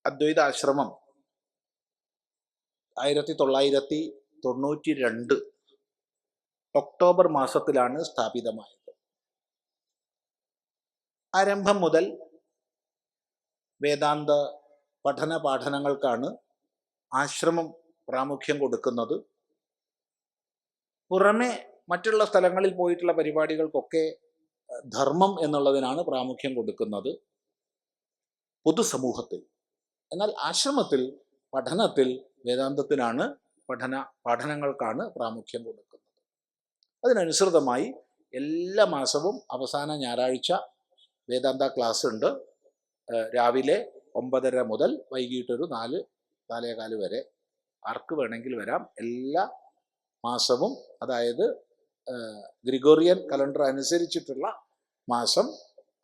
Advaita Ashram 1992 October മാസത്തിലാണ് സ്ഥാപിതമായത്. ആരംഭം മുതൽ വേദാന്ത പഠനങ്ങൾക്കാണ് ആശ്രമം പ്രാമുഖ്യം കൊടുക്കുന്നത്. പുറമെ മറ്റുള്ള സ്ഥലങ്ങളിൽ പോയിട്ടുള്ള പരിപാടികൾക്കൊക്കെ ധർമ്മം എന്നുള്ളതിനാണ് പ്രാമുഖ്യം കൊടുക്കുന്നത് പൊതുസമൂഹത്തിൽ. എന്നാൽ ആശ്രമത്തിൽ പഠനത്തിൽ വേദാന്തത്തിനാണ് പഠനങ്ങൾക്കാണ് പ്രാമുഖ്യം കൊടുക്കുന്നത്. അതിനനുസൃതമായി എല്ലാ മാസവും അവസാന ഞായറാഴ്ച വേദാന്ത ക്ലാസ് ഉണ്ട്. രാവിലെ 9:30 മുതൽ വൈകിട്ടൊരു 4-4:15 വരെ ആർക്ക് വേണമെങ്കിൽ വരാം. എല്ലാ മാസവും, അതായത് ഗ്രിഗോറിയൻ കലണ്ടർ അനുസരിച്ചിട്ടുള്ള മാസം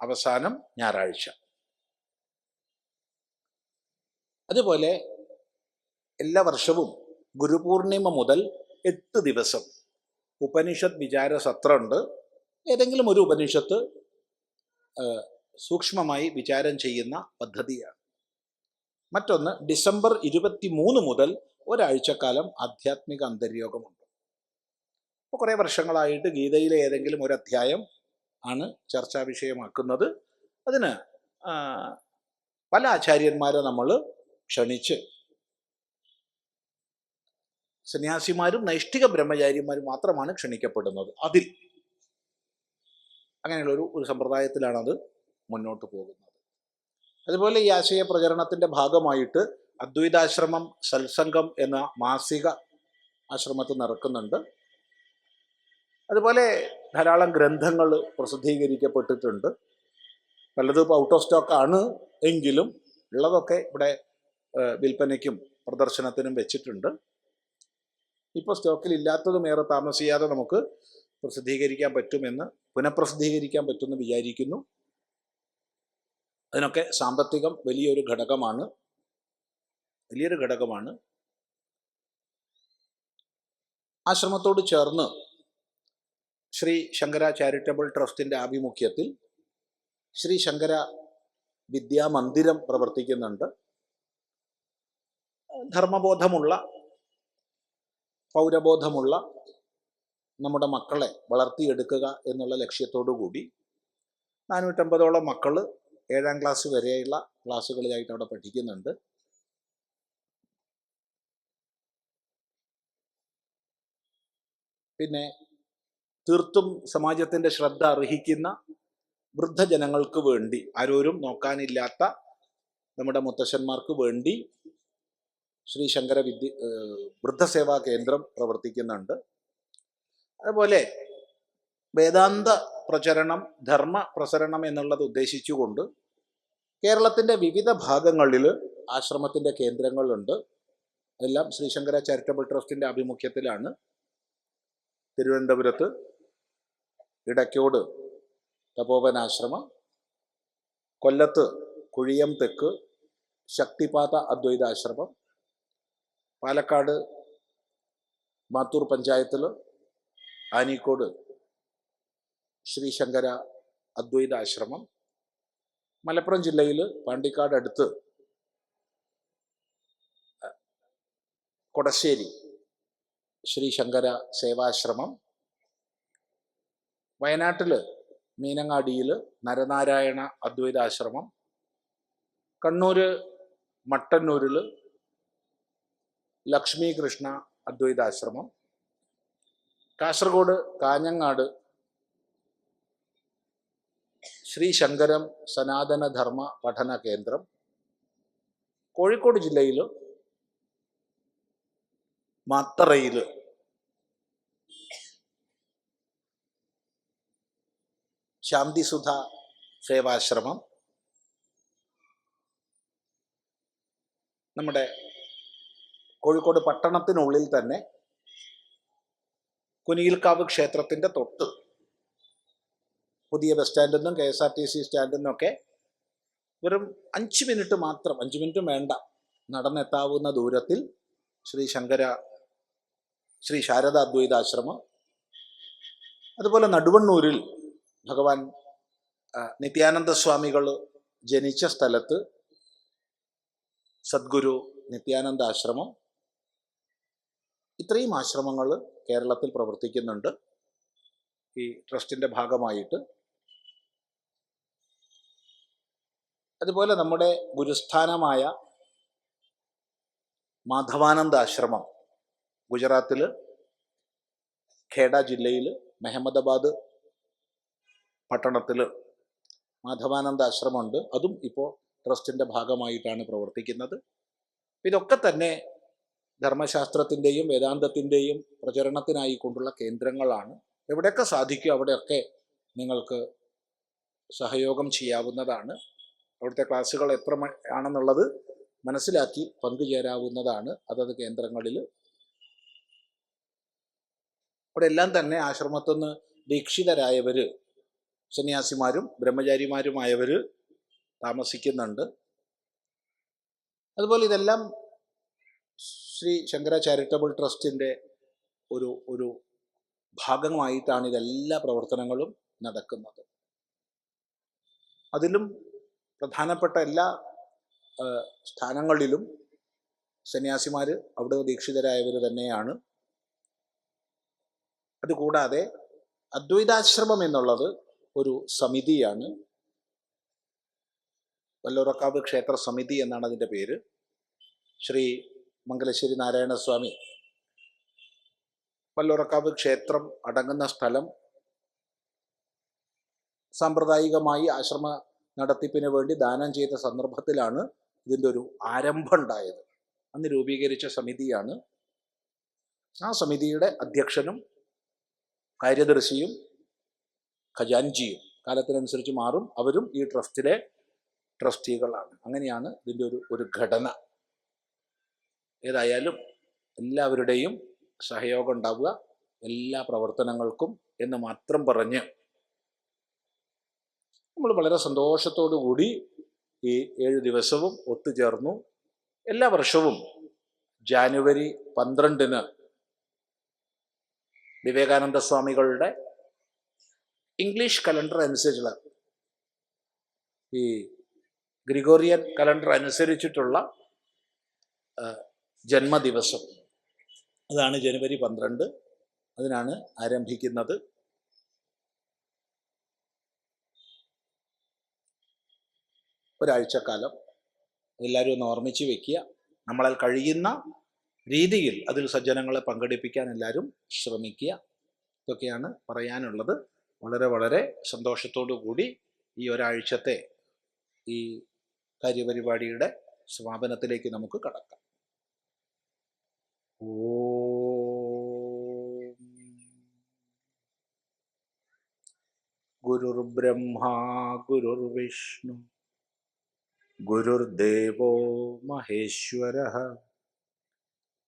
അവസാനം ഞായറാഴ്ച. അതുപോലെ എല്ലാ വർഷവും ഗുരുപൂർണിമ മുതൽ 8 ദിവസം ഉപനിഷത്ത് വിചാര സത്രമുണ്ട്. ഏതെങ്കിലും ഒരു ഉപനിഷത്ത് സൂക്ഷ്മമായി വിചാരം ചെയ്യുന്ന പദ്ധതിയാണ്. മറ്റൊന്ന് ഡിസംബർ 23 മുതൽ ഒരാഴ്ചക്കാലം ആധ്യാത്മിക അന്തര്യോഗമുണ്ട്. ഇപ്പോൾ കുറേ വർഷങ്ങളായിട്ട് ഗീതയിലെ ഏതെങ്കിലും ഒരു അധ്യായം ആണ് ചർച്ചാ വിഷയമാക്കുന്നത്. അതിന് പല ആചാര്യന്മാരെ നമ്മൾ ക്ഷണിച്ച്, സന്യാസിമാരും നൈഷ്ഠിക ബ്രഹ്മചാരിമാരും മാത്രമാണ് ക്ഷണിക്കപ്പെടുന്നത്. അങ്ങനെയുള്ള ഒരു സമ്പ്രദായത്തിലാണ് അത് മുന്നോട്ട് പോകുന്നത്. അതുപോലെ ഈ ആശയ പ്രചരണത്തിൻ്റെ ഭാഗമായിട്ട് അദ്വൈതാശ്രമം സത്സംഗം എന്ന മാസിക ആശ്രമത്തിൽ നടക്കുന്നുണ്ട്. അതുപോലെ ധാരാളം ഗ്രന്ഥങ്ങൾ പ്രസിദ്ധീകരിക്കപ്പെട്ടിട്ടുണ്ട്. പലതും ഇപ്പോൾ ഔട്ട് ഓഫ് സ്റ്റോക്ക് ആണ് എങ്കിലും ഉള്ളതൊക്കെ ഇവിടെ വിൽപ്പനയ്ക്കും പ്രദർശനത്തിനും വെച്ചിട്ടുണ്ട്. ഇപ്പോൾ സ്റ്റോക്കിൽ ഇല്ലാത്തതും ഏറെ താമസിയാതെ നമുക്ക് പുനഃപ്രസിദ്ധീകരിക്കാൻ പറ്റുമെന്ന് വിചാരിക്കുന്നു. അതിനൊക്കെ സാമ്പത്തികം വലിയൊരു ഘടകമാണ്. ആശ്രമത്തോട് ചേർന്ന് ശ്രീ ശങ്കര ചാരിറ്റബിൾ ട്രസ്റ്റിൻ്റെ ആഭിമുഖ്യത്തിൽ ശ്രീ ശങ്കര വിദ്യാമന്ദിരം പ്രവർത്തിക്കുന്നുണ്ട്. ധർമ്മബോധമുള്ള, പൗരബോധമുള്ള നമ്മുടെ മക്കളെ വളർത്തിയെടുക്കുക എന്നുള്ള ലക്ഷ്യത്തോടു കൂടി 450ഓളം മക്കൾ 7ാം ക്ലാസ് വരെയുള്ള ക്ലാസ്സുകളിലായിട്ട് അവിടെ പഠിക്കുന്നുണ്ട്. പിന്നെ തീർത്തും സമാജത്തിൻ്റെ ശ്രദ്ധ അർഹിക്കുന്ന വൃദ്ധജനങ്ങൾക്ക് വേണ്ടി, ആരോരും നോക്കാനില്ലാത്ത നമ്മുടെ മുത്തശ്ശന്മാർക്ക് വേണ്ടി ശ്രീ ശങ്കര വൃദ്ധസേവാ കേന്ദ്രം പ്രവർത്തിക്കുന്നുണ്ട്. അതുപോലെ വേദാന്ത പ്രചരണം, ധർമ്മ പ്രസരണം എന്നുള്ളത് ഉദ്ദേശിച്ചുകൊണ്ട് കേരളത്തിൻ്റെ വിവിധ ഭാഗങ്ങളിൽ ആശ്രമത്തിൻ്റെ കേന്ദ്രങ്ങളുണ്ട്. എല്ലാം ശ്രീ ശങ്കര ചാരിറ്റബിൾ ട്രസ്റ്റിൻ്റെ ആഭിമുഖ്യത്തിലാണ്. തിരുവനന്തപുരത്ത് ഇടയ്ക്കോട് തപോവനാശ്രമം, കൊല്ലത്ത് കുഴിയം തെക്ക് ശക്തിപാത അദ്വൈതാശ്രമം, പാലക്കാട് മാത്തൂർ പഞ്ചായത്തിൽ ആനിക്കോട് ശ്രീ ശങ്കര അദ്വൈതാശ്രമം, മലപ്പുറം ജില്ലയിൽ പാണ്ടിക്കാട് അടുത്ത് കൊടശ്ശേരി ശ്രീ ശങ്കര സേവാശ്രമം, വയനാട്ടിൽ മീനങ്ങാടിയിൽ നരനാരായണ അദ്വൈതാശ്രമം, കണ്ണൂർ മട്ടന്നൂരിൽ ലക്ഷ്മി കൃഷ്ണ അദ്വൈതാശ്രമം, കാസർഗോഡ് കാഞ്ഞങ്ങാട് ശ്രീ ശങ്കരം സനാതനധർമ്മ പഠന കേന്ദ്രം, കോഴിക്കോട് ജില്ലയിൽ മാത്തറയിൽ ശാന്തിസുധ സേവാശ്രമം, നമ്മുടെ കോഴിക്കോട് പട്ടണത്തിനുള്ളിൽ തന്നെ കുനിയിൽക്കാവ് ക്ഷേത്രത്തിൻ്റെ തൊട്ട് പുതിയ ബസ് സ്റ്റാൻഡിൽ നിന്നും KSRTC സ്റ്റാൻഡിൽ നിന്നൊക്കെ വെറും 5 മിനിറ്റ് മാത്രം, 5 മിനിറ്റും വേണ്ട, നടന്നെത്താവുന്ന ദൂരത്തിൽ ശ്രീ ശാരദ അദ്വൈതാശ്രമം. അതുപോലെ നടുവണ്ണൂരിൽ ഭഗവാൻ നിത്യാനന്ദ സ്വാമികൾ ജനിച്ച സ്ഥലത്ത് സദ്ഗുരു നിത്യാനന്ദ ആശ്രമം, ഇത്രയും ആശ്രമങ്ങൾ കേരളത്തിൽ പ്രവർത്തിക്കുന്നുണ്ട് ഈ ട്രസ്റ്റിൻ്റെ ഭാഗമായിട്ട്. അതുപോലെ നമ്മുടെ ഗുരുസ്ഥാനമായ മാധവാനന്ദ ആശ്രമം ഗുജറാത്തിൽ ഖേഡ ജില്ലയിൽ മെഹമ്മദാബാദ് പട്ടണത്തിൽ മാധവാനന്ദ ആശ്രമമുണ്ട്. അതും ഇപ്പോൾ ട്രസ്റ്റിൻ്റെ ഭാഗമായിട്ടാണ് പ്രവർത്തിക്കുന്നത്. ഇതൊക്കെ തന്നെ ധർമ്മശാസ്ത്രത്തിൻ്റെയും വേദാന്തത്തിൻ്റെയും പ്രചരണത്തിനായിക്കൊണ്ടുള്ള കേന്ദ്രങ്ങളാണ്. എവിടെയൊക്കെ സാധിക്കും അവിടെയൊക്കെ നിങ്ങൾക്ക് സഹയോഗം ചെയ്യാവുന്നതാണ്. അവിടുത്തെ ക്ലാസ്സുകൾ എത്ര ആണെന്നുള്ളത് മനസ്സിലാക്കി പങ്കുചേരാവുന്നതാണ് അതത് കേന്ദ്രങ്ങളിൽ. അവിടെ എല്ലാം തന്നെ ആശ്രമത്തിൽ നിന്ന് ദീക്ഷിതരായവർ, സന്യാസിമാരും ബ്രഹ്മചാരിമാരുമായവർ താമസിക്കുന്നുണ്ട്. അതുപോലെ ഇതെല്ലാം ശ്രീ ശങ്കര ചാരിറ്റബിൾ ട്രസ്റ്റിൻ്റെ ഒരു ഭാഗമായിട്ടാണ് ഇതെല്ലാ പ്രവർത്തനങ്ങളും നടക്കുന്നത്. അതിലും പ്രധാനപ്പെട്ട എല്ലാ സ്ഥാനങ്ങളിലും സന്യാസിമാർ അവിടെ ദീക്ഷിതരായവർ തന്നെയാണ്. അതുകൂടാതെ അദ്വൈതാശ്രമം എന്നുള്ളത് ഒരു സമിതിയാണ്. വല്ലൂറക്കാവ് ക്ഷേത്ര സമിതി എന്നാണ് അതിൻ്റെ പേര്. ശ്രീ മംഗലശ്ശേരി നാരായണസ്വാമി വല്ലൂറക്കാവ് ക്ഷേത്രം അടങ്ങുന്ന സ്ഥലം സാമ്പ്രദായികമായി ആശ്രമ നടത്തിപ്പിന് വേണ്ടി ദാനം ചെയ്ത സന്ദർഭത്തിലാണ് ഇതിൻ്റെ ഒരു ആരംഭം ഉണ്ടായത്. അന്ന് രൂപീകരിച്ച സമിതിയാണ്. ആ സമിതിയുടെ അധ്യക്ഷനും കാര്യദർശിയും ഖജാൻജിയും കാലത്തിനനുസരിച്ച് മാറും. അവരും ഈ ട്രസ്റ്റിലെ ട്രസ്റ്റികളാണ്. അങ്ങനെയാണ് ഇതിൻ്റെ ഒരു ഘടന. ഏതായാലും എല്ലാവരുടെയും സഹയോഗം ഉണ്ടാവുക എല്ലാ പ്രവർത്തനങ്ങൾക്കും എന്ന് മാത്രം പറഞ്ഞ് നമ്മൾ വളരെ സന്തോഷത്തോടു കൂടി ഈ 7 ദിവസവും ഒത്തുചേർന്നു. എല്ലാ വർഷവും ജാനുവരി 12 വിവേകാനന്ദ സ്വാമികളുടെ ഇംഗ്ലീഷ് കലണ്ടർ അനുസരിച്ചുള്ള, ഈ ഗ്രിഗോറിയൻ കലണ്ടർ അനുസരിച്ചിട്ടുള്ള ജന്മദിവസം, അതാണ് ജനുവരി 12. അതിനാണ് ആരംഭിക്കുന്നത്. ഒരാഴ്ചക്കാലം എല്ലാവരും ഒന്ന് ഓർമ്മിച്ച് വയ്ക്കുക. നമ്മളാൽ കഴിയുന്ന രീതിയിൽ അതിൽ സജ്ജനങ്ങളെ പങ്കെടുപ്പിക്കാൻ എല്ലാവരും ശ്രമിക്കുക. ഇതൊക്കെയാണ് പറയാനുള്ളത്. വളരെ വളരെ സന്തോഷത്തോടു കൂടി ഈ ഒരാഴ്ചത്തെ ഈ കാര്യപരിപാടിയുടെ സമാപനത്തിലേക്ക് നമുക്ക് കടക്കാം. ഗുരുർബ്രഹ്മാ ഗുരുർവിഷ്ണു ഗുരുർദേവോ മഹേശ്വരഃ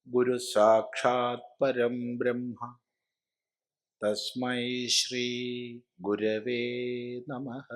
ഗുരു സാക്ഷാത് പരം ബ്രഹ്മ തസ്മൈ ശ്രീ ഗുരവേ നമഃ.